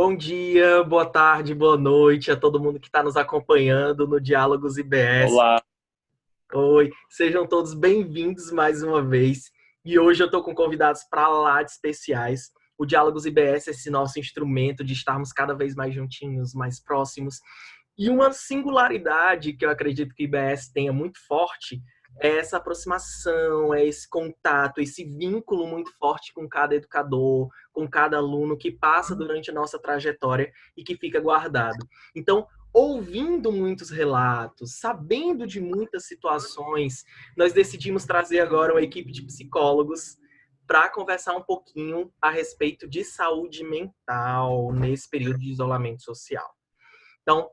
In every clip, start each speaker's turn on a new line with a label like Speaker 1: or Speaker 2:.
Speaker 1: Bom dia, boa tarde, boa noite a todo mundo que está nos acompanhando no Diálogos IBS.
Speaker 2: Olá,
Speaker 1: Oi, sejam todos bem-vindos mais uma vez. E hoje eu estou com convidados para lá de especiais. O Diálogos IBS é esse nosso instrumento de estarmos cada vez mais juntinhos, mais próximos. E uma singularidade que eu acredito que o IBS tenha muito forte é essa aproximação, é esse contato, esse vínculo muito forte com cada educador, com cada aluno que passa durante a nossa trajetória e que fica guardado. Então, ouvindo muitos relatos, sabendo de muitas situações, nós decidimos trazer agora uma equipe de psicólogos para conversar um pouquinho a respeito de saúde mental nesse período de isolamento social. Então,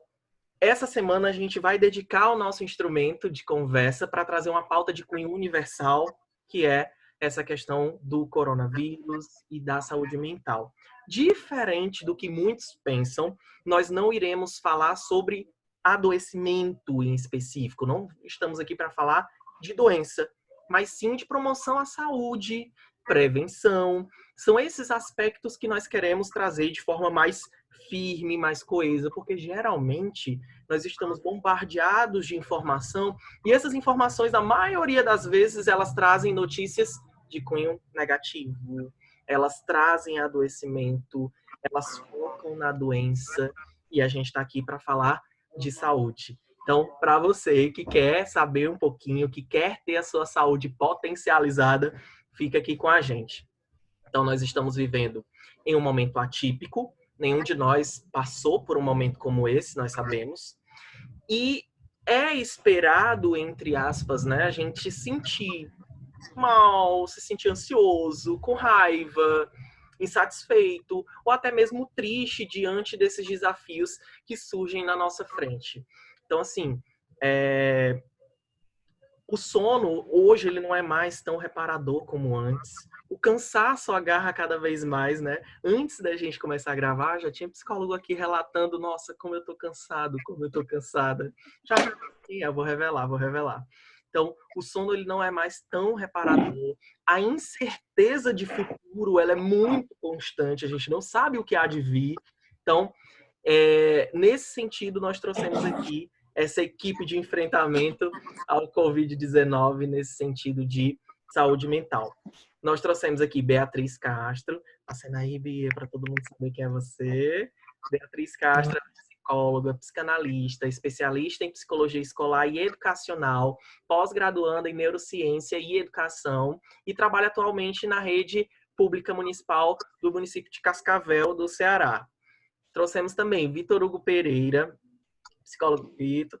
Speaker 1: essa semana a gente vai dedicar o nosso instrumento de conversa para trazer uma pauta de cunho universal, que é essa questão do coronavírus e da saúde mental. Diferente do que muitos pensam, nós não iremos falar sobre adoecimento em específico. Não estamos aqui para falar de doença, mas sim de promoção à saúde, prevenção. São esses aspectos que nós queremos trazer de forma mais firme, mais coesa, porque geralmente nós estamos bombardeados de informação e essas informações, na maioria das vezes, elas trazem notícias de cunho negativo, elas trazem adoecimento, elas focam na doença e a gente está aqui para falar de saúde. Então, para você que quer saber um pouquinho, que quer ter a sua saúde potencializada, fica aqui com a gente. Então, nós estamos vivendo em um momento atípico, nenhum de nós passou por um momento como esse, nós sabemos. E é esperado, entre aspas, né, a gente sentir mal, se sentir ansioso, com raiva, insatisfeito, ou até mesmo triste diante desses desafios que surgem na nossa frente. Então, assim, o sono, hoje, ele não é mais tão reparador como antes. O cansaço agarra cada vez mais, né? Antes da gente começar a gravar, já tinha psicólogo aqui relatando, nossa, como eu tô cansado, como eu tô cansada. Já, eu vou revelar, vou revelar. Então, o sono, ele não é mais tão reparador. A incerteza de futuro, ela é muito constante. A gente não sabe o que há de vir. Então, nesse sentido, nós trouxemos aqui essa equipe de enfrentamento ao Covid-19 nesse sentido de saúde mental. Nós trouxemos aqui Beatriz Castro, acena aí, Bia, para todo mundo saber quem é você. Beatriz Castro é psicóloga, psicanalista, especialista em psicologia escolar e educacional, pós-graduanda em neurociência e educação e trabalha atualmente na rede pública municipal do município de Cascavel, do Ceará. Trouxemos também Vitor Hugo Pereira, psicólogo Vitor,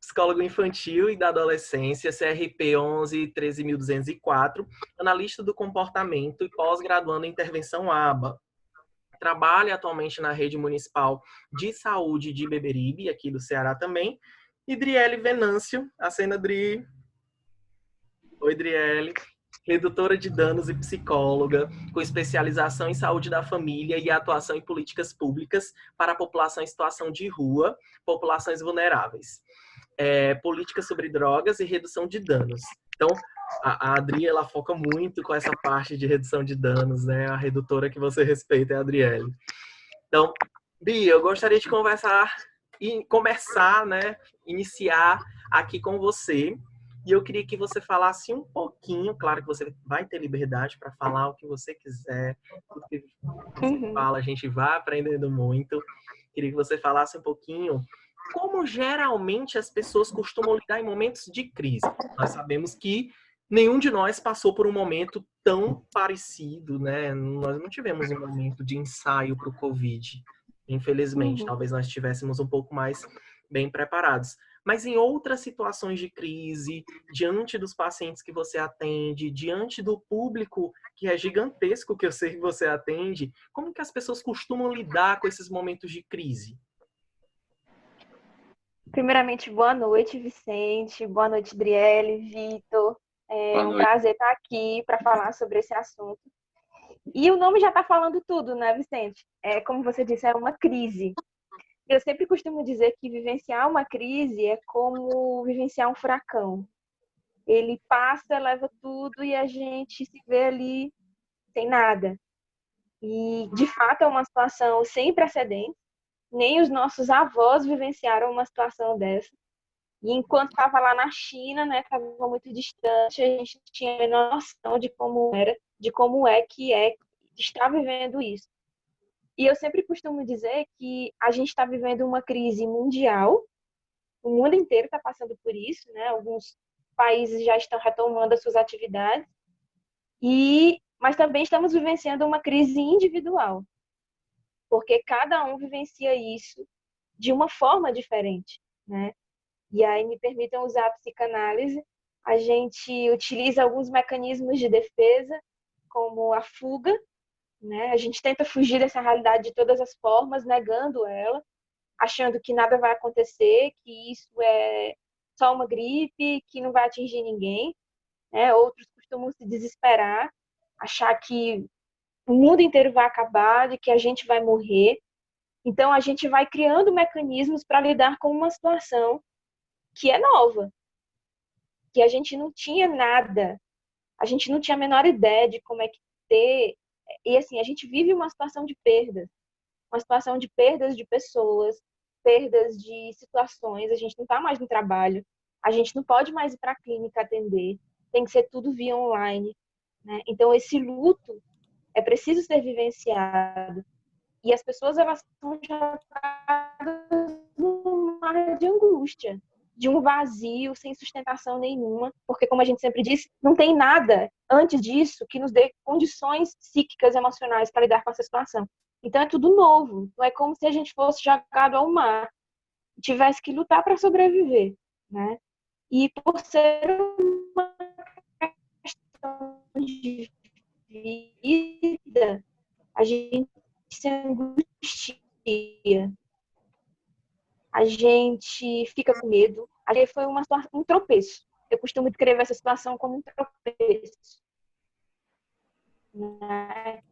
Speaker 1: psicólogo infantil e da adolescência, CRP 11.13.204, analista do comportamento e pós-graduando em intervenção ABA. Trabalha atualmente na rede municipal de saúde de Beberibe, aqui do Ceará também. E Driele Venâncio, a cena Dri. Oi, Driele. Redutora de danos e psicóloga, com especialização em saúde da família e atuação em políticas públicas para a população em situação de rua, populações vulneráveis. Políticas sobre drogas e redução de danos. Então, a Adri, ela foca muito com essa parte de redução de danos, né? A redutora que você respeita é a Adriele. Então, Bia, eu gostaria de conversar e começar, né? Iniciar aqui com você. E eu queria que você falasse um pouquinho, claro que você vai ter liberdade para falar o que você quiser, tudo que você fala, a gente vai aprendendo muito. Queria que você falasse um pouquinho como geralmente as pessoas costumam lidar em momentos de crise. Nós sabemos que nenhum de nós passou por um momento tão parecido, né? Nós não tivemos um momento de ensaio para o Covid, infelizmente.
Speaker 3: Uhum.
Speaker 1: Talvez nós estivéssemos um pouco mais bem preparados. Mas em outras situações de crise, diante dos pacientes que você atende, diante do público que é gigantesco que eu sei que você atende, como que as pessoas costumam lidar com esses momentos de crise?
Speaker 3: Primeiramente, boa noite, Vicente. Boa noite, Driele, Vitor.
Speaker 2: boa
Speaker 3: É um
Speaker 2: noite.
Speaker 3: prazer estar aqui para falar sobre esse assunto. E o nome já está falando tudo, né, Vicente? Como você disse, é uma crise. Eu sempre costumo dizer que vivenciar uma crise é como vivenciar um furacão. Ele passa, leva tudo e a gente se vê ali sem nada. E, de fato, é uma situação sem precedentes. Nem os nossos avós vivenciaram uma situação dessa. E enquanto estava lá na China, né, estava muito distante, a gente não tinha a menor noção de como era, de como é que é estar vivendo isso. E eu sempre costumo dizer que a gente está vivendo uma crise mundial, o mundo inteiro está passando por isso, né? Alguns países já estão retomando as suas atividades, mas também estamos vivenciando uma crise individual, porque cada um vivencia isso de uma forma diferente, né? E aí me permitam usar a psicanálise, a gente utiliza alguns mecanismos de defesa, como a fuga, né? A gente tenta fugir dessa realidade de todas as formas, negando ela, achando que nada vai acontecer, que isso é só uma gripe, que não vai atingir ninguém, né? Outros costumam se desesperar, achar que o mundo inteiro vai acabar, de que a gente vai morrer. Então a gente vai criando mecanismos para lidar com uma situação que é nova, que a gente não tinha nada, a gente não tinha a menor ideia de como é que ter. E assim, a gente vive uma situação de perdas de pessoas, perdas de situações, a gente não está mais no trabalho, a gente não pode mais ir para a clínica atender, tem que ser tudo via online, né? Então esse luto é preciso ser vivenciado. E as pessoas, elas são jogadas num mar de angústia, de um vazio, sem sustentação nenhuma, porque, como a gente sempre disse, não tem nada antes disso que nos dê condições psíquicas, emocionais para lidar com essa situação. Então é tudo novo, não é como se a gente fosse jogado ao mar, tivesse que lutar para sobreviver, né? E por ser uma questão de vida, a gente se angustia, a gente fica com medo. Ali foi um tropeço. Eu costumo descrever essa situação como um tropeço, né?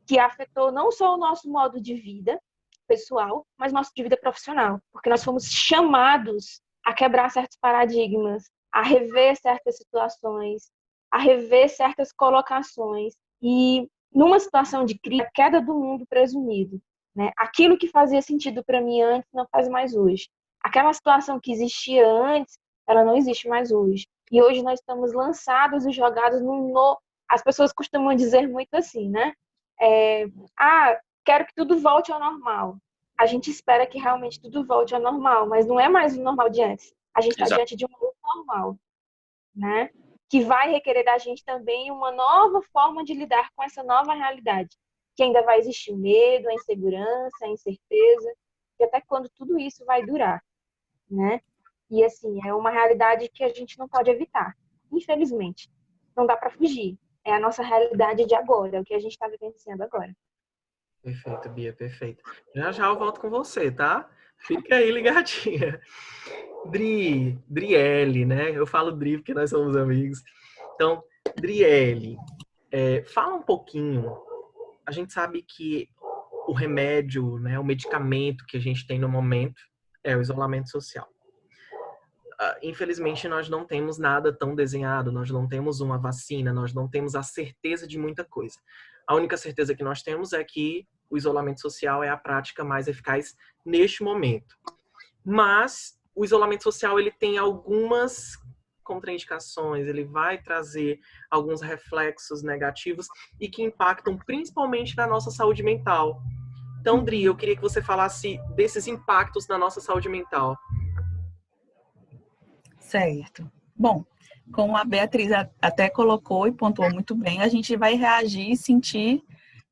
Speaker 3: Que afetou não só o nosso modo de vida pessoal, mas nosso de vida profissional, porque nós fomos chamados a quebrar certos paradigmas, a rever certas situações, a rever certas colocações e numa situação de crise, a queda do mundo presumido, né? Aquilo que fazia sentido para mim antes não faz mais hoje. Aquela situação que existia antes, ela não existe mais hoje. E hoje nós estamos lançados e jogados num novo. As pessoas costumam dizer muito assim, né? Quero que tudo volte ao normal. A gente espera que realmente tudo volte ao normal, mas não é mais o normal de antes. A gente está diante de um novo normal, né? Que vai requerer da gente também uma nova forma de lidar com essa nova realidade. Que ainda vai existir o medo, a insegurança, a incerteza, e até quando tudo isso vai durar, né? E assim, é uma realidade que a gente não pode evitar, infelizmente. Não dá para fugir. É a nossa realidade de agora, é o que a gente está vivenciando agora.
Speaker 1: Perfeito, Bia, perfeito. Já já eu volto com você, tá? Fica aí ligadinha. Driele, né? Eu falo Dri porque nós somos amigos. Então, Driele, fala um pouquinho. A gente sabe que o remédio, né, o medicamento que a gente tem no momento é o isolamento social. Infelizmente, nós não temos nada tão desenhado, nós não temos uma vacina, nós não temos a certeza de muita coisa. A única certeza que nós temos é que o isolamento social é a prática mais eficaz neste momento. Mas o isolamento social ele tem algumas contraindicações, ele vai trazer alguns reflexos negativos e que impactam principalmente na nossa saúde mental. Então, Dri, eu queria que você falasse desses impactos na nossa saúde mental.
Speaker 2: Certo. Bom, como a Beatriz até colocou e pontuou muito bem, a gente vai reagir e sentir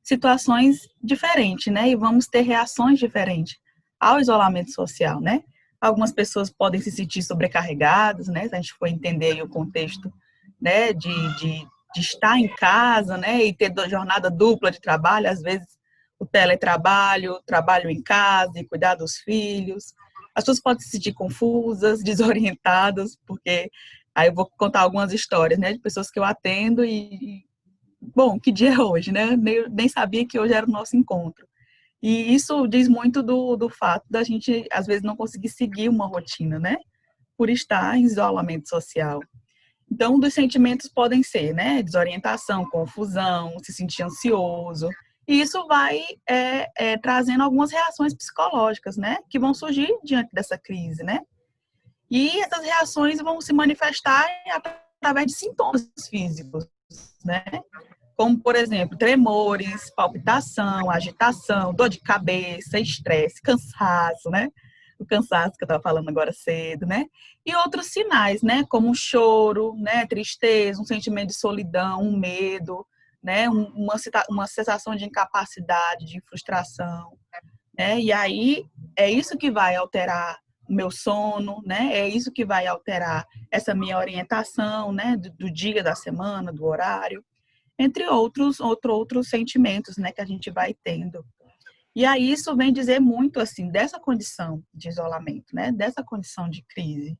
Speaker 2: situações diferentes, né? E vamos ter reações diferentes ao isolamento social, né? Algumas pessoas podem se sentir sobrecarregadas, né? Se a gente for entender aí o contexto, né? De estar em casa, né? E ter jornada dupla de trabalho, às vezes o teletrabalho, trabalho em casa e cuidar dos filhos. As pessoas podem se sentir confusas, desorientadas, porque aí eu vou contar algumas histórias, né? De pessoas que eu atendo bom, que dia é hoje, né? Nem sabia que hoje era o nosso encontro. E isso diz muito do fato da gente, às vezes, não conseguir seguir uma rotina, né? Por estar em isolamento social. Então, dos sentimentos podem ser, né? Desorientação, confusão, se sentir ansioso. E isso vai trazendo algumas reações psicológicas, né? Que vão surgir diante dessa crise, né? E essas reações vão se manifestar através de sintomas físicos, né? Como, por exemplo, tremores, palpitação, agitação, dor de cabeça, estresse, cansaço, né? O cansaço que eu estava falando agora cedo, né? E outros sinais, né? Como o choro, né? Tristeza, um sentimento de solidão, um medo, né? Uma sensação de incapacidade, de frustração, né? E aí é isso que vai alterar o meu sono, né? É isso que vai alterar essa minha orientação, né? Do dia, da semana, do horário, entre outros sentimentos, né? Que a gente vai tendo. E aí isso vem dizer muito, assim, dessa condição de isolamento, né? Dessa condição de crise.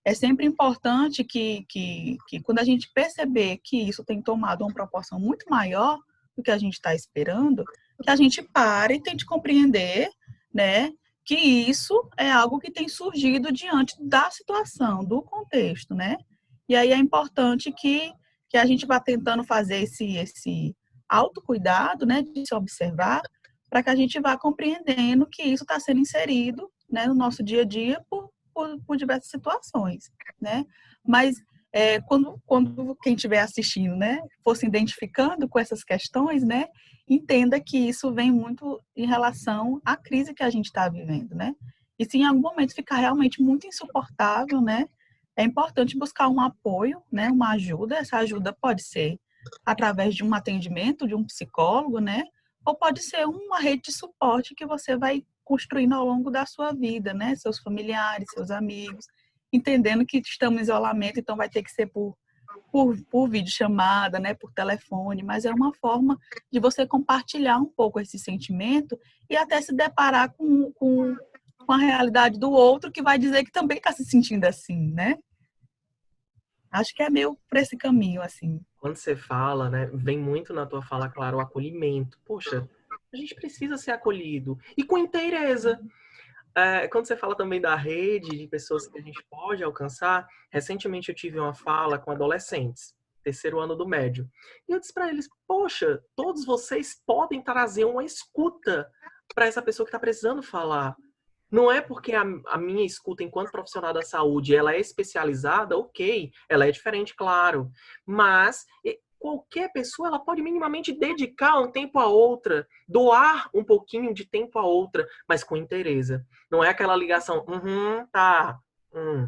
Speaker 2: É sempre importante que quando a gente perceber que isso tem tomado uma proporção muito maior do que a gente está esperando, que a gente pare e tente compreender, né, que isso é algo que tem surgido diante da situação, do contexto, né? E aí é importante que a gente vá tentando fazer esse autocuidado, né, de se observar, para que a gente vá compreendendo que isso está sendo inserido, né, no nosso dia a dia por diversas situações, né? Mas quando quem estiver assistindo, né, for se identificando com essas questões, né, entenda que isso vem muito em relação à crise que a gente está vivendo, né? E se em algum momento ficar realmente muito insuportável, né, é importante buscar um apoio, né, uma ajuda. Essa ajuda pode ser através de um atendimento de um psicólogo, né, ou pode ser uma rede de suporte que você vai construindo ao longo da sua vida, né? Seus familiares, seus amigos, entendendo que estamos em isolamento, então vai ter que ser por videochamada, né? Por telefone, mas é uma forma de você compartilhar um pouco esse sentimento e até se deparar com a realidade do outro que vai dizer que também está se sentindo assim, né? Acho que é meio por esse caminho, assim.
Speaker 1: Quando você fala, né, vem muito na tua fala, claro, o acolhimento. Poxa, a gente precisa ser acolhido. E com inteireza. Quando você fala também da rede de pessoas que a gente pode alcançar, recentemente eu tive uma fala com adolescentes, terceiro ano do médio. E eu disse para eles, poxa, todos vocês podem trazer uma escuta para essa pessoa que está precisando falar. Não é porque a minha escuta enquanto profissional da saúde ela é especializada, ok, ela é diferente, claro. Mas qualquer pessoa ela pode minimamente dedicar um tempo a outra, doar um pouquinho de tempo a outra, mas com inteireza. Não é aquela ligação, tá,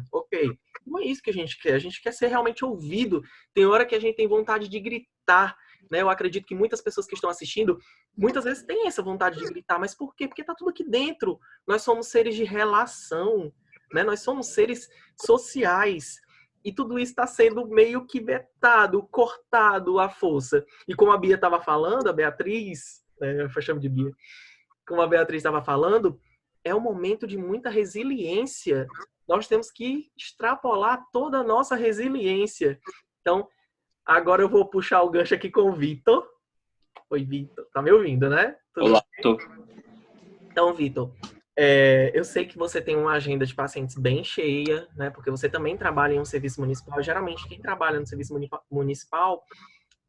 Speaker 1: ok. Não é isso que a gente quer ser realmente ouvido. Tem hora que a gente tem vontade de gritar, né? Eu acredito que muitas pessoas que estão assistindo, muitas vezes têm essa vontade de gritar, mas por quê? Porque tá tudo aqui dentro. Nós somos seres de relação, né? Nós somos seres sociais. E tudo isso está sendo meio que vetado, cortado à força. E como a Bia estava falando, a Beatriz, né, eu chamo de Bia, como a Beatriz estava falando, é um momento de muita resiliência. Nós temos que extrapolar toda a nossa resiliência. Então, agora eu vou puxar o gancho aqui com o Vitor. Oi, Vitor. Tá me ouvindo, né?
Speaker 4: Olá, tô.
Speaker 1: Então, Vitor, eu sei que você tem uma agenda de pacientes bem cheia, né? Porque você também trabalha em um serviço municipal. Geralmente, quem trabalha no serviço municipal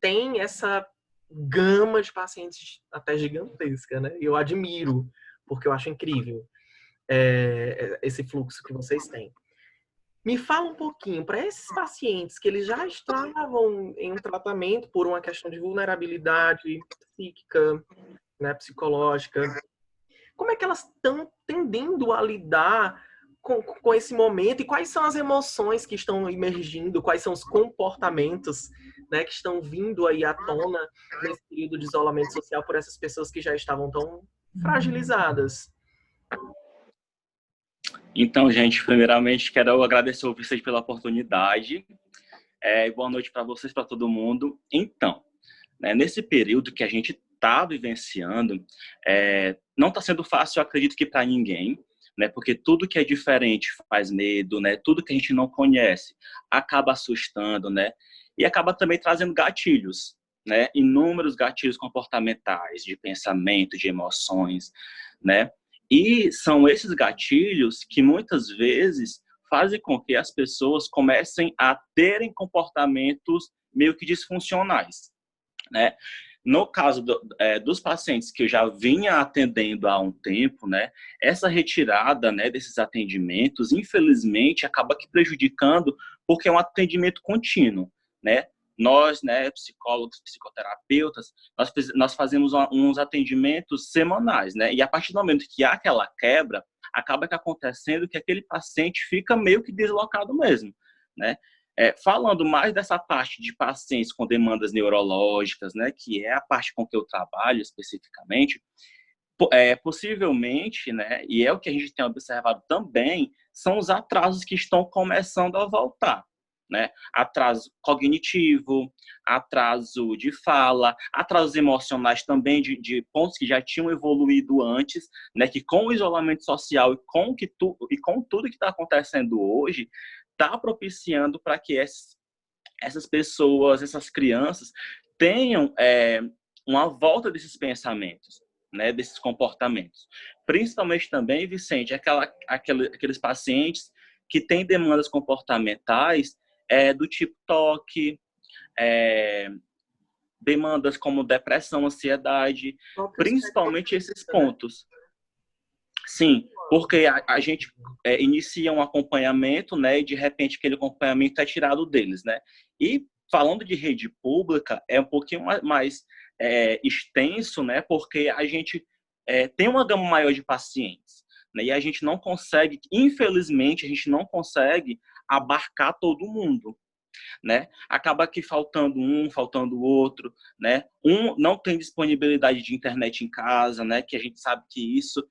Speaker 1: tem essa gama de pacientes até gigantesca, né? E eu admiro, porque eu acho incrível esse fluxo que vocês têm. Me fala um pouquinho, para esses pacientes que eles já estavam em um tratamento por uma questão de vulnerabilidade psíquica, né, psicológica, como é que elas estão tendendo a lidar com esse momento e quais são as emoções que estão emergindo, quais são os comportamentos, né, que estão vindo aí à tona nesse período de isolamento social por essas pessoas que já estavam tão fragilizadas?
Speaker 4: Então, gente, primeiramente quero agradecer ao Vicente pela oportunidade. Boa noite para vocês, para todo mundo. Então, né, nesse período que a gente está vivenciando, não está sendo fácil, eu acredito que para ninguém, né, porque tudo que é diferente faz medo, né, tudo que a gente não conhece acaba assustando, né, e acaba também trazendo gatilhos, né, inúmeros gatilhos comportamentais, de pensamento, de emoções, né. E são esses gatilhos que muitas vezes fazem com que as pessoas comecem a terem comportamentos meio que disfuncionais, né? No caso dos pacientes que eu já vinha atendendo há um tempo, né, essa retirada, né, desses atendimentos, infelizmente, acaba que prejudicando, porque é um atendimento contínuo, né? Nós, né, psicólogos, psicoterapeutas, nós fazemos uns atendimentos semanais, né? E a partir do momento que há aquela quebra, acaba que acontecendo que aquele paciente fica meio que deslocado mesmo, né? Falando mais dessa parte de pacientes com demandas neurológicas, né, que é a parte com que eu trabalho especificamente, possivelmente, né, e é o que a gente tem observado também, são os atrasos que estão começando a voltar, né? Atraso cognitivo, atraso de fala, atrasos emocionais também de pontos que já tinham evoluído antes, né? Que com o isolamento social e com tudo que está acontecendo hoje, está propiciando para que essas pessoas, essas crianças, tenham uma volta desses pensamentos, né, desses comportamentos. Principalmente também, Vicente, aqueles pacientes que têm demandas comportamentais do tipo toque, demandas como depressão, ansiedade, principalmente esses pontos. Sim, porque a gente inicia um acompanhamento, né, e de repente aquele acompanhamento é tirado deles, né? E falando de rede pública, é um pouquinho mais extenso, né, porque a gente tem uma gama maior de pacientes, né, e a gente não consegue, infelizmente, a gente não consegue abarcar todo mundo, né? Acaba que faltando um, faltando o outro, né? Um não tem disponibilidade de internet em casa, né, que a gente sabe que isso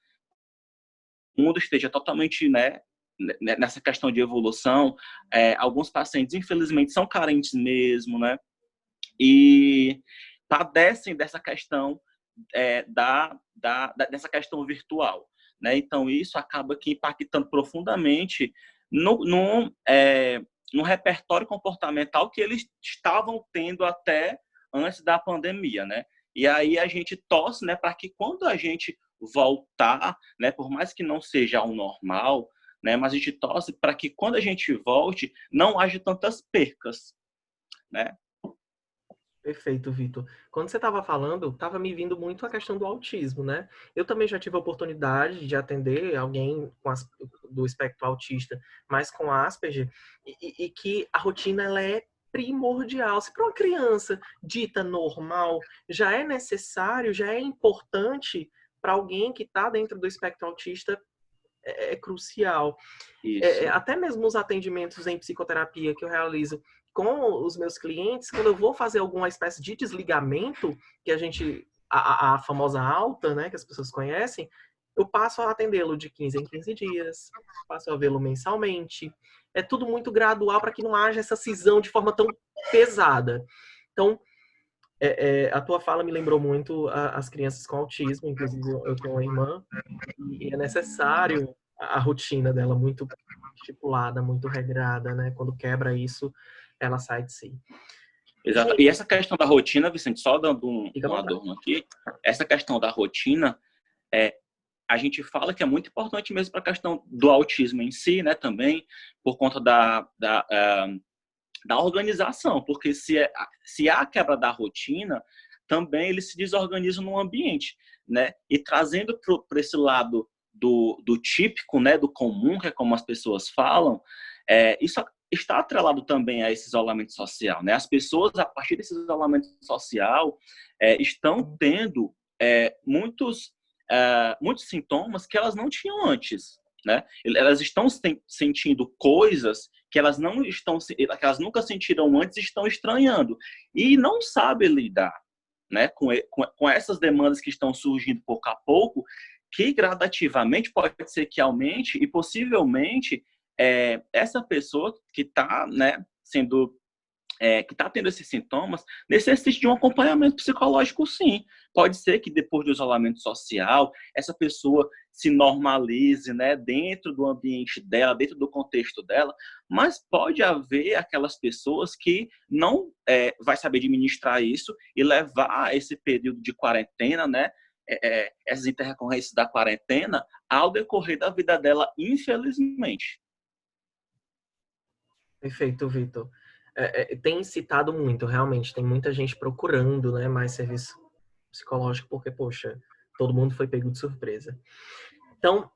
Speaker 4: o mundo esteja totalmente, né, nessa questão de evolução, alguns pacientes, infelizmente, são carentes mesmo, né, e padecem dessa questão dessa questão virtual, né, então isso acaba que impactando profundamente no repertório comportamental que eles estavam tendo até antes da pandemia, né, e aí a gente torce, né, para que quando a gente voltar, né, por mais que não seja o normal, né, mas a gente torce para que quando a gente volte não haja tantas percas, né?
Speaker 1: Perfeito, Vitor. Quando você estava falando, estava me vindo muito a questão do autismo, né? Eu também já tive a oportunidade de atender alguém do espectro autista, mas com Asperger, e que a rotina ela é primordial. Se para uma criança dita normal já é necessário, já é importante, para alguém que está dentro do espectro autista é crucial. Até mesmo os atendimentos em psicoterapia que eu realizo com os meus clientes, quando eu vou fazer alguma espécie de desligamento, que a famosa alta, né, que as pessoas conhecem, eu passo a atendê-lo de 15 em 15 dias, passo a vê-lo mensalmente. É tudo muito gradual para que não haja essa cisão de forma tão pesada. Então, a tua fala me lembrou muito as crianças com autismo, inclusive eu tenho uma irmã, e é necessário a rotina dela muito estipulada, muito regrada, né? Quando quebra isso, ela sai de si.
Speaker 4: Exato. E essa questão da rotina, Vicente, só dando um adorno aqui, essa questão da rotina, a gente fala que é muito importante mesmo para a questão do autismo em si, né, também, por conta da organização, porque se há a quebra da rotina, também eles se desorganizam no ambiente, né, e trazendo para esse lado do típico, né, do comum, que é como as pessoas falam, isso está atrelado também a esse isolamento social, né? As pessoas, a partir desse isolamento social, estão tendo muitos sintomas que elas não tinham antes, né? Elas estão sentindo coisas que elas que elas nunca sentiram antes e estão estranhando e não sabem lidar, né, com essas demandas que estão surgindo pouco a pouco, que gradativamente pode ser que aumente e possivelmente essa pessoa que está, né, que está tendo esses sintomas, necessite de um acompanhamento psicológico, sim. Pode ser que depois do isolamento social, essa pessoa se normalize, né, dentro do ambiente dela, dentro do contexto dela, mas pode haver aquelas pessoas que não vai saber administrar isso e levar esse período de quarentena, né, essas intercorrências da quarentena ao decorrer da vida dela, infelizmente.
Speaker 1: Perfeito, Vitor. Tem citado muito, realmente, tem muita gente procurando, né, mais serviço psicológico, porque, poxa, todo mundo foi pego de surpresa. Então,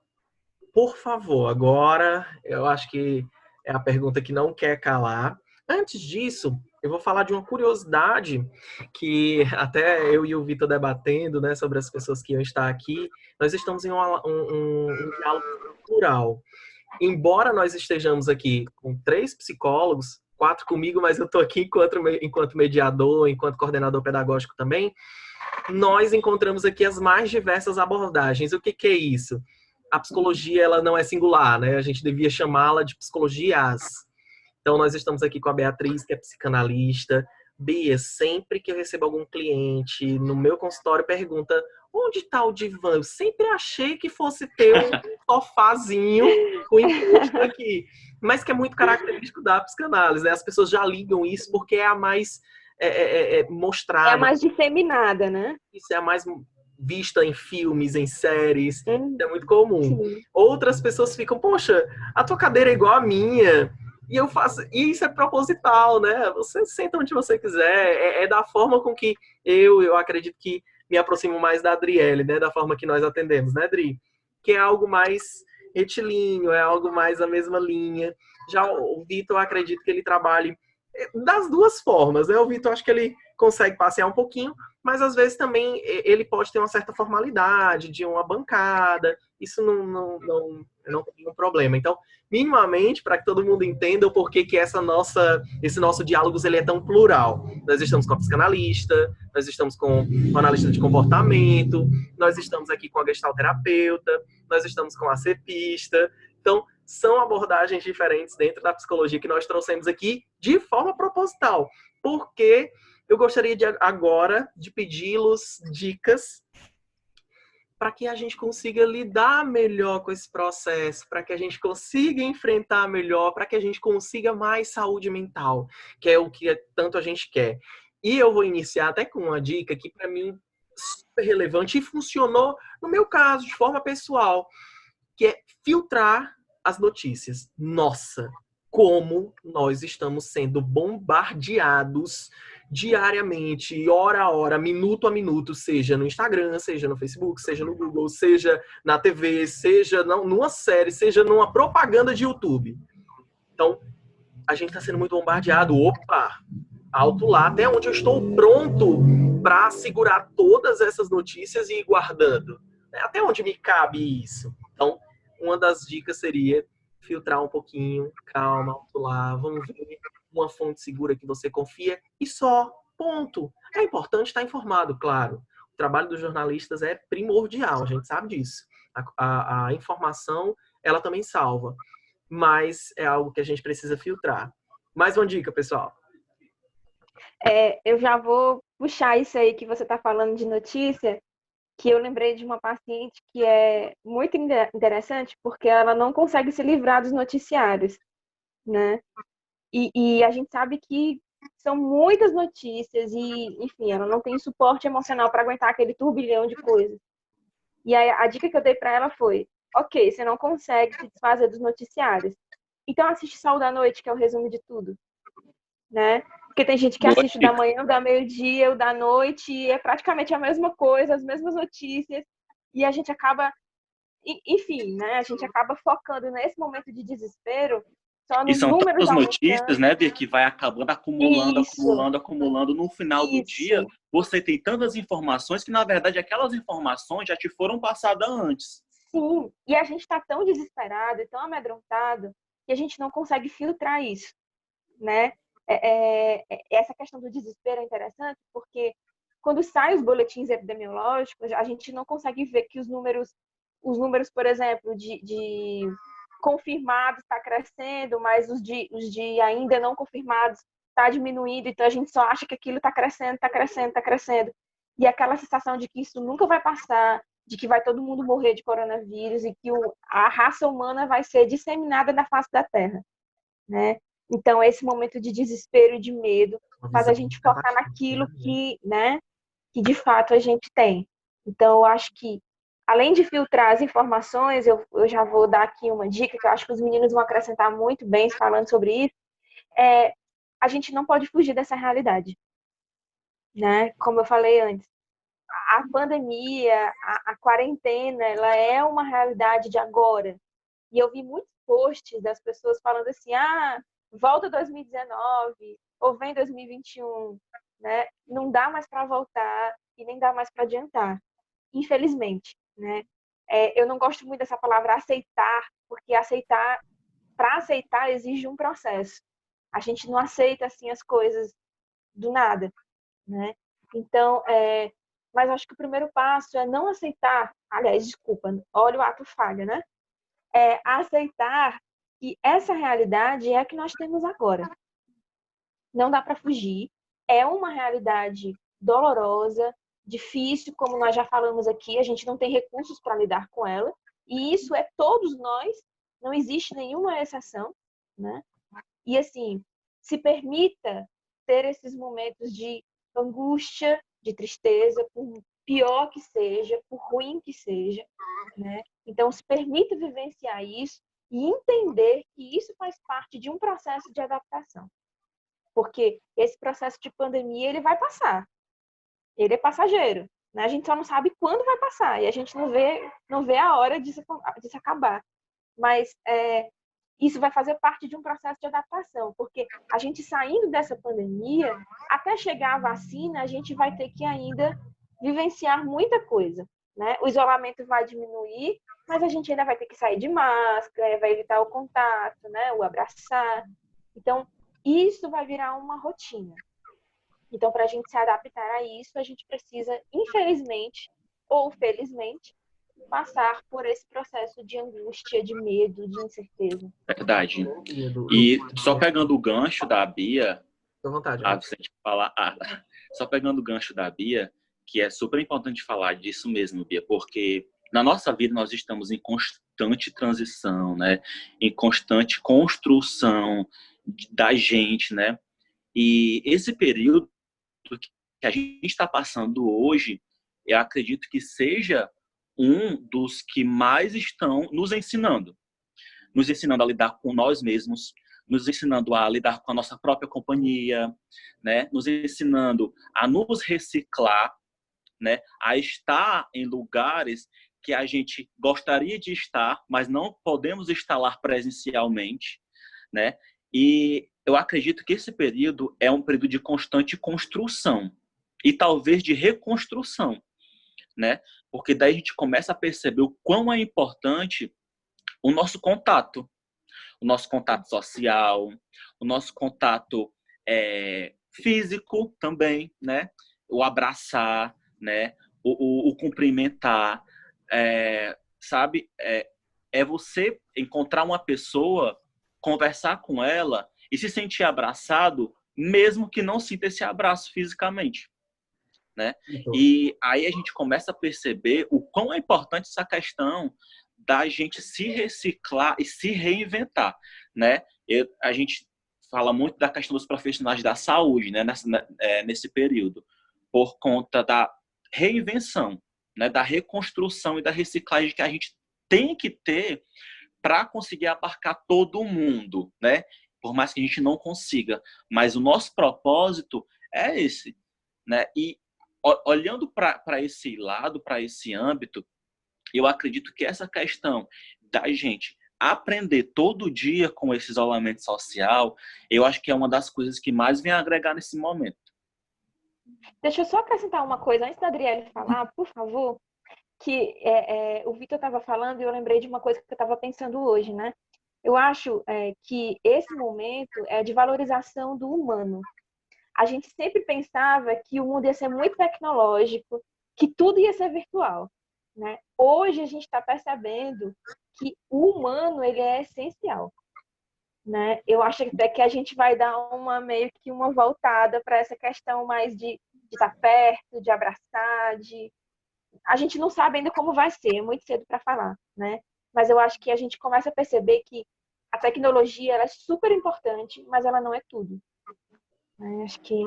Speaker 1: por favor, agora eu acho que é a pergunta que não quer calar. Antes disso, eu vou falar de uma curiosidade que até eu e o Vitor debatendo, né, sobre as pessoas que iam estar aqui. Nós estamos em um diálogo plural. Embora nós estejamos aqui com 3 psicólogos, 4 comigo, mas eu estou aqui enquanto mediador, enquanto coordenador pedagógico também, nós encontramos aqui as mais diversas abordagens. O que é isso? A psicologia, ela não é singular, né? A gente devia chamá-la de psicologias. Então, nós estamos aqui com a Beatriz, que é psicanalista. Bia, sempre que eu recebo algum cliente no meu consultório, pergunta: onde está o divã? Eu sempre achei que fosse ter um sofazinho com encosto aqui. Mas que é muito característico da psicanálise, né? As pessoas já ligam isso porque é a mais mostrada.
Speaker 3: É a mais disseminada, né?
Speaker 1: Isso é a mais vista em filmes, em séries. É muito comum.
Speaker 3: Sim.
Speaker 1: Outras pessoas ficam: poxa, a tua cadeira é igual à minha. E eu faço, e isso é proposital, né? Você senta onde você quiser. É da forma com que eu acredito que me aproximo mais da Adriele, né? Da forma que nós atendemos, né, Adri? Que é algo mais retilíneo, é algo mais a mesma linha. Já o Vitor, eu acredito que ele trabalhe das duas formas, né? O Vitor, acho que ele consegue passear um pouquinho, mas às vezes também ele pode ter uma certa formalidade de uma bancada. Isso não tem um problema. Então, minimamente, para que todo mundo entenda o porquê que esse nosso diálogo ele é tão plural. Nós estamos com a psicanalista, nós estamos com o analista de comportamento, nós estamos aqui com a gestalterapeuta, nós estamos com a cepista. Então, são abordagens diferentes dentro da psicologia que nós trouxemos aqui de forma proposital. Porque eu gostaria agora de pedi-los dicas para que a gente consiga lidar melhor com esse processo, para que a gente consiga enfrentar melhor, para que a gente consiga mais saúde mental, que é o que tanto a gente quer. E eu vou iniciar até com uma dica que, para mim, é super relevante e funcionou, no meu caso, de forma pessoal, que é filtrar as notícias. Nossa, como nós estamos sendo bombardeados diariamente, hora a hora, minuto a minuto, seja no Instagram, seja no Facebook, seja no Google, seja na TV, seja numa série, seja numa propaganda de YouTube. Então, a gente está sendo muito bombardeado. Opa, alto lá, até onde eu estou pronto para segurar todas essas notícias e ir guardando. Até onde me cabe isso? Então, uma das dicas seria filtrar um pouquinho, calma, alto lá, vamos ver uma fonte segura que você confia e só, ponto. É importante estar informado, claro. O trabalho dos jornalistas é primordial, a gente sabe disso. A informação, ela também salva, mas é algo que a gente precisa filtrar. Mais uma dica, pessoal.
Speaker 3: Eu já vou puxar isso aí que você está falando de notícia, que eu lembrei de uma paciente que é muito interessante, porque ela não consegue se livrar dos noticiários, né? E a gente sabe que são muitas notícias e, enfim, ela não tem suporte emocional para aguentar aquele turbilhão de coisas. E aí, a dica que eu dei para ela foi: ok, você não consegue se desfazer dos noticiários, então assiste Sol da Noite, que é o resumo de tudo, né? Porque tem gente que assiste o da manhã, o da meio-dia, o da noite, e é praticamente a mesma coisa, as mesmas notícias, e a gente acaba, enfim, né? A gente acaba focando nesse momento de desespero só nos
Speaker 4: e são
Speaker 3: números
Speaker 4: tantas notícias,
Speaker 3: aumentando.
Speaker 4: né, Bia, que vai acabando acumulando,
Speaker 3: Isso.
Speaker 4: acumulando. No final do dia, você tem tantas informações que, na verdade, aquelas informações já te foram passadas antes.
Speaker 3: Sim, e a gente está tão desesperado e tão amedrontado que a gente não consegue filtrar isso, né? Essa questão do desespero é interessante porque quando saem os boletins epidemiológicos, a gente não consegue ver que os números, por exemplo, de confirmados está crescendo, mas os de ainda não confirmados está diminuindo, então a gente só acha que aquilo está crescendo, está crescendo, está crescendo. E aquela sensação de que isso nunca vai passar, de que vai todo mundo morrer de coronavírus e que a raça humana vai ser disseminada na face da Terra, né? Então, esse momento de desespero e de medo faz a gente focar naquilo que, né, que de fato a gente tem. Então, eu acho que, além de filtrar as informações, eu já vou dar aqui uma dica que eu acho que os meninos vão acrescentar muito bem falando sobre isso, a gente não pode fugir dessa realidade, né? Como eu falei antes, a pandemia, a quarentena, ela é uma realidade de agora. E eu vi muitos posts das pessoas falando assim, volta 2019, ou vem 2021, né? Não dá mais para voltar e nem dá mais para adiantar, infelizmente, né? Eu não gosto muito dessa palavra aceitar, porque para aceitar exige um processo. A gente não aceita assim as coisas do nada, né? Então, mas acho que o primeiro passo é não aceitar, aliás, desculpa, olha o ato falha, né? É aceitar que essa realidade é a que nós temos agora. Não dá para fugir. É uma realidade dolorosa, difícil, como nós já falamos aqui, a gente não tem recursos para lidar com ela. E isso é todos nós, não existe nenhuma exceção, né? E assim, se permita ter esses momentos de angústia, de tristeza, por pior que seja, por ruim que seja, né? Então, se permita vivenciar isso e entender que isso faz parte de um processo de adaptação. Porque esse processo de pandemia, ele vai passar. Ele é passageiro, né? A gente só não sabe quando vai passar e a gente não vê a hora disso acabar. Mas isso vai fazer parte de um processo de adaptação, porque a gente saindo dessa pandemia, até chegar a vacina, a gente vai ter que ainda vivenciar muita coisa, né? O isolamento vai diminuir, mas a gente ainda vai ter que sair de máscara, vai evitar o contato, né? O abraçar. Então, isso vai virar uma rotina. Então, para a gente se adaptar a isso, a gente precisa, infelizmente ou felizmente, passar por esse processo de angústia, de medo, de incerteza.
Speaker 4: Verdade. E só pegando o gancho da Bia,
Speaker 1: à vontade,
Speaker 4: Vicente, falar, só pegando o gancho da Bia, que é super importante falar disso mesmo, Bia, porque na nossa vida nós estamos em constante transição, né? Em constante construção da gente, né? E esse período que a gente está passando hoje, eu acredito que seja um dos que mais estão nos ensinando a lidar com nós mesmos, nos ensinando a lidar com a nossa própria companhia, né? Nos ensinando a nos reciclar, né? A estar em lugares que a gente gostaria de estar, mas não podemos estar lá presencialmente, né? E eu acredito que esse período é um período de constante construção e talvez de reconstrução, né? Porque daí a gente começa a perceber o quão é importante o nosso contato social, o nosso contato físico também, né? O abraçar, né? O cumprimentar, sabe? É você encontrar uma pessoa, conversar com ela e se sentir abraçado, mesmo que não sinta esse abraço fisicamente, né? E aí a gente começa a perceber o quão é importante essa questão da gente se reciclar e se reinventar, né? A gente fala muito da questão dos profissionais da saúde, né? Nesse período, por conta da reinvenção, né? Da reconstrução e da reciclagem que a gente tem que ter para conseguir abarcar todo mundo, né? Por mais que a gente não consiga, mas o nosso propósito é esse, né? E olhando para esse lado, para esse âmbito, eu acredito que essa questão da gente aprender todo dia com esse isolamento social, eu acho que é uma das coisas que mais vem agregar nesse momento.
Speaker 3: Deixa eu só acrescentar uma coisa, antes da Adriele falar, por favor, que o Vitor estava falando e eu lembrei de uma coisa que eu estava pensando hoje, né? Eu acho que esse momento é de valorização do humano. A gente sempre pensava que o mundo ia ser muito tecnológico, que tudo ia ser virtual, né? Hoje a gente está percebendo que o humano ele é essencial, né? Eu acho até que a gente vai dar meio que uma voltada para essa questão mais de estar perto, de abraçar, a gente não sabe ainda como vai ser, é muito cedo para falar, né? Mas eu acho que a gente começa a perceber que a tecnologia ela é super importante, mas ela não é tudo. Acho que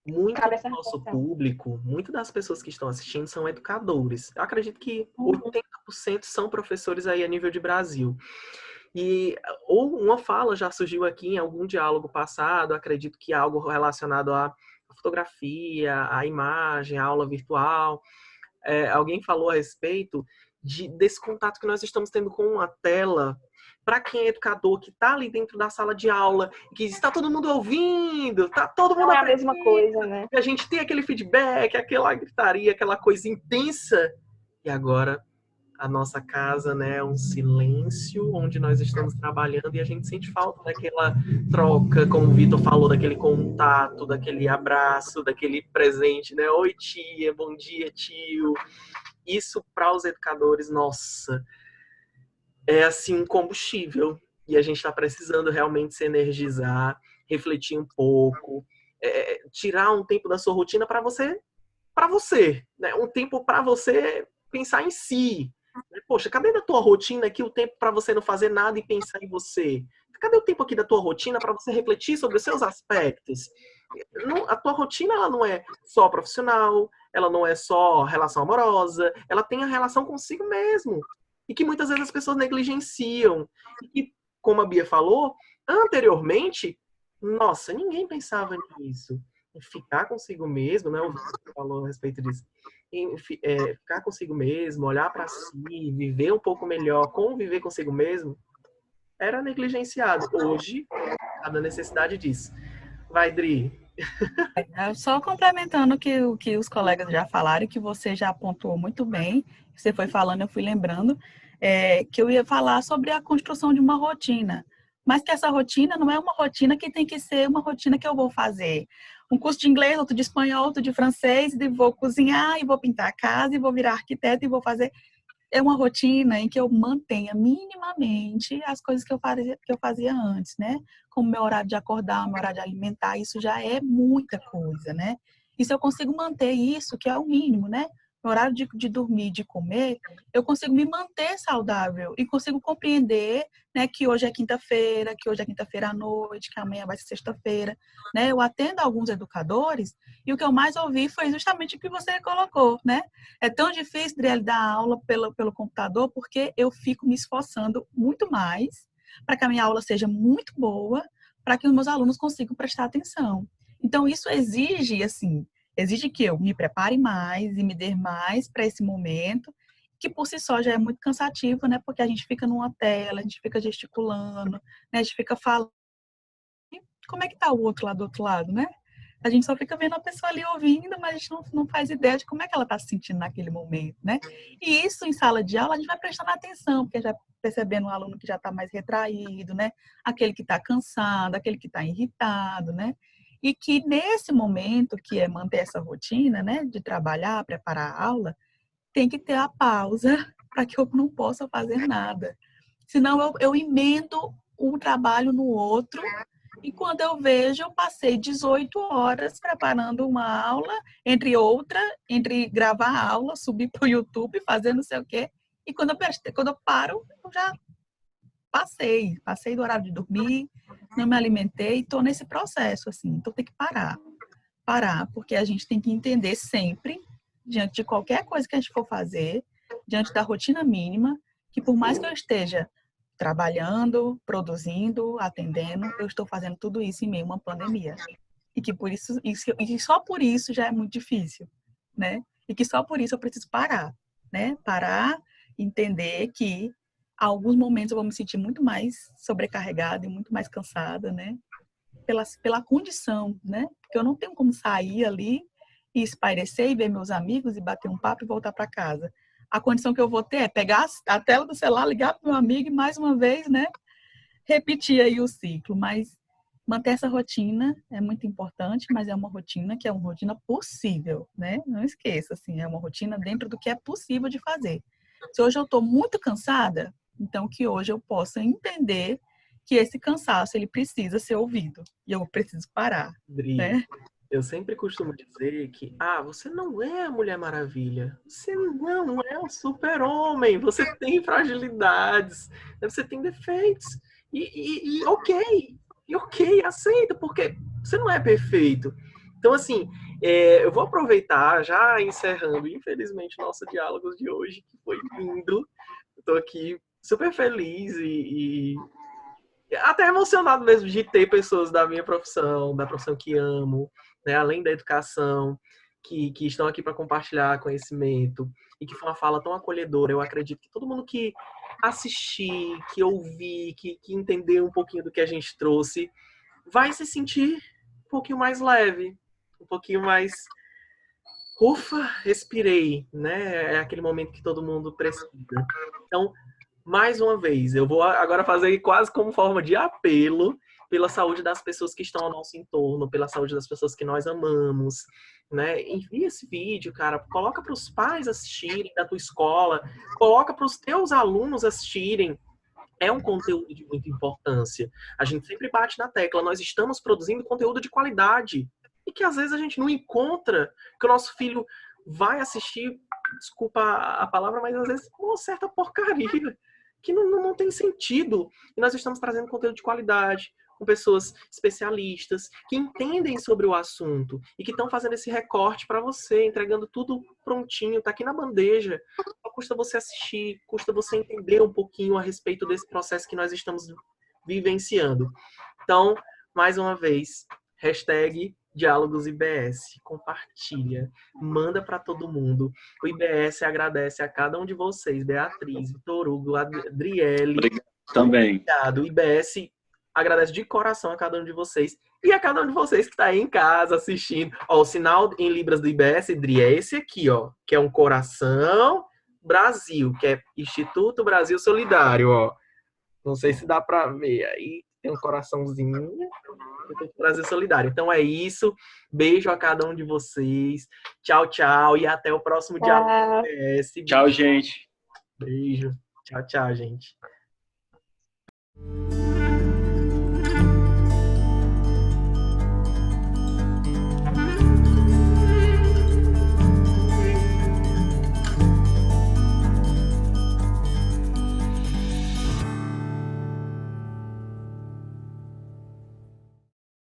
Speaker 1: muito do nosso público, muito das pessoas que estão assistindo são educadores. Eu acredito que 80% são professores aí a nível de Brasil. E ou uma fala já surgiu aqui em algum diálogo passado, acredito que algo relacionado a a fotografia, a imagem, a aula virtual. Alguém falou a respeito desse contato que nós estamos tendo com a tela. Para quem é educador, que está ali dentro da sala de aula, que está todo mundo ouvindo, está todo mundo
Speaker 3: Não é a mesma coisa, né?
Speaker 1: a gente tem aquele feedback, aquela gritaria, aquela coisa intensa. E agora a nossa casa, né, é um silêncio onde nós estamos trabalhando e a gente sente falta daquela troca, como o Vitor falou, daquele contato, daquele abraço, daquele presente, né? Oi, tia, bom dia, tio. Isso para os educadores, nossa, é assim combustível. E a gente está precisando realmente se energizar, refletir um pouco, tirar um tempo da sua rotina para você, né? Um tempo para você pensar em si. Poxa, cadê da tua rotina aqui o tempo para você não fazer nada e pensar em você? Cadê o tempo aqui da tua rotina para você refletir sobre os seus aspectos? A tua rotina ela não é só profissional, ela não é só relação amorosa, ela tem a relação consigo mesmo. E que muitas vezes as pessoas negligenciam. E que, como a Bia falou, anteriormente, nossa, ninguém pensava nisso. Em ficar consigo mesmo, né? O Vitor falou a respeito disso. Ficar consigo mesmo, olhar para si, viver um pouco melhor, conviver consigo mesmo, era negligenciado. Hoje, cada necessidade disso. Vai, Dri.
Speaker 2: Só complementando o que os colegas já falaram, que você já apontou muito bem, você foi falando, eu fui lembrando, que eu ia falar sobre a construção de uma rotina, mas que essa rotina não é uma rotina que tem que ser uma rotina que eu vou fazer um curso de inglês, outro de espanhol, outro de francês, e vou cozinhar, e vou pintar a casa, e vou virar arquiteto, e vou fazer... É uma rotina em que eu mantenha minimamente as coisas que eu fazia antes, né? Como meu horário de acordar, meu horário de alimentar, isso já é muita coisa, né? E se eu consigo manter isso, que é o mínimo, né? No horário de dormir, de comer, eu consigo me manter saudável e consigo compreender, né, que hoje é quinta-feira, que hoje é quinta-feira à noite, que amanhã vai ser sexta-feira, né? Eu atendo alguns educadores e o que eu mais ouvi foi justamente o que você colocou, né? É tão difícil de ele dar aula pelo computador porque eu fico me esforçando muito mais para que a minha aula seja muito boa, para que os meus alunos consigam prestar atenção. Então, isso exige, assim, exige que eu me prepare mais e me dê mais para esse momento, que por si só já é muito cansativo, né? Porque a gente fica numa tela, a gente fica gesticulando, né? A gente fica falando. Como é que tá o outro lá do outro lado, né? A gente só fica vendo a pessoa ali ouvindo, mas a gente não faz ideia de como é que ela está se sentindo naquele momento, né? E isso em sala de aula a gente vai prestando atenção, porque já percebendo o aluno que já está mais retraído, né? Aquele que está cansado, aquele que está irritado, né? E que nesse momento, que é manter essa rotina, né? De trabalhar, preparar a aula, tem que ter a pausa para que eu não possa fazer nada. Senão eu emendo um trabalho no outro. E quando eu vejo, eu passei 18 horas preparando uma aula, entre gravar a aula, subir para o YouTube, fazer não sei o quê. E quando eu paro, eu já passei do horário de dormir, não me alimentei, estou nesse processo, assim. Então tem que parar, porque a gente tem que entender sempre, diante de qualquer coisa que a gente for fazer, diante da rotina mínima, que por mais que eu esteja trabalhando, produzindo, atendendo, eu estou fazendo tudo isso em meio a uma pandemia. E que por isso, e só por isso já é muito difícil, né? E que só por isso eu preciso parar, né? Parar, entender que a alguns momentos eu vou me sentir muito mais sobrecarregada e muito mais cansada, né? Pela condição, né? Porque eu não tenho como sair ali e espairecer e ver meus amigos e bater um papo e voltar para casa. A condição que eu vou ter é pegar a tela do celular, ligar para o meu amigo e mais uma vez, né, repetir aí o ciclo. Mas manter essa rotina é muito importante, mas é uma rotina que é uma rotina possível, né? Não esqueça, assim, é uma rotina dentro do que é possível de fazer. Se hoje eu estou muito cansada, então que hoje eu possa entender que esse cansaço ele precisa ser ouvido e eu preciso parar,
Speaker 1: Dri,
Speaker 2: né?
Speaker 1: eu sempre costumo dizer que, você não é a Mulher Maravilha, você não é um super-homem, você tem fragilidades, você tem defeitos, e ok, aceita, porque você não é perfeito. Então, assim, eu vou aproveitar, já encerrando, infelizmente, nosso diálogo de hoje, que foi lindo, eu tô aqui super feliz e até emocionado mesmo de ter pessoas da minha profissão, da profissão que amo, né, além da educação, que estão aqui para compartilhar conhecimento, e que foi uma fala tão acolhedora. Eu acredito que todo mundo que assistir, que ouvir, que entender um pouquinho do que a gente trouxe, vai se sentir um pouquinho mais leve, um pouquinho mais... Ufa, respirei, né? É aquele momento que todo mundo precisa. Então, mais uma vez, eu vou agora fazer quase como forma de apelo pela saúde das pessoas que estão ao nosso entorno, pela saúde das pessoas que nós amamos, né? Envia esse vídeo, cara, coloca para os pais assistirem da tua escola, coloca para os teus alunos assistirem. É um conteúdo de muita importância. A gente sempre bate na tecla, nós estamos produzindo conteúdo de qualidade. E que às vezes a gente não encontra, que o nosso filho vai assistir, desculpa a palavra, mas às vezes uma certa porcaria, que não tem sentido. E nós estamos trazendo conteúdo de qualidade, com pessoas especialistas, que entendem sobre o assunto e que estão fazendo esse recorte para você, entregando tudo prontinho, tá aqui na bandeja. Só custa você assistir, custa você entender um pouquinho a respeito desse processo que nós estamos vivenciando. Então, mais uma vez, hashtag Diálogos IBS, compartilha, manda para todo mundo. O IBS agradece a cada um de vocês, Beatriz, Vitor Hugo, Adriele.
Speaker 4: Obrigado também.
Speaker 1: Obrigado. O IBS agradece de coração a cada um de vocês e a cada um de vocês que está aí em casa assistindo. Ó, o sinal em libras do IBS, Adri, é esse aqui, ó, que é um coração Brasil, que é Instituto Brasil Solidário, ó. Não sei se dá para ver aí. Tem um coraçãozinho. Brasil Solidário. Então é isso. Beijo a cada um de vocês. Tchau, tchau. E até o próximo Diálogo IBS.
Speaker 4: Tchau, gente.
Speaker 1: Beijo. Tchau, tchau, gente.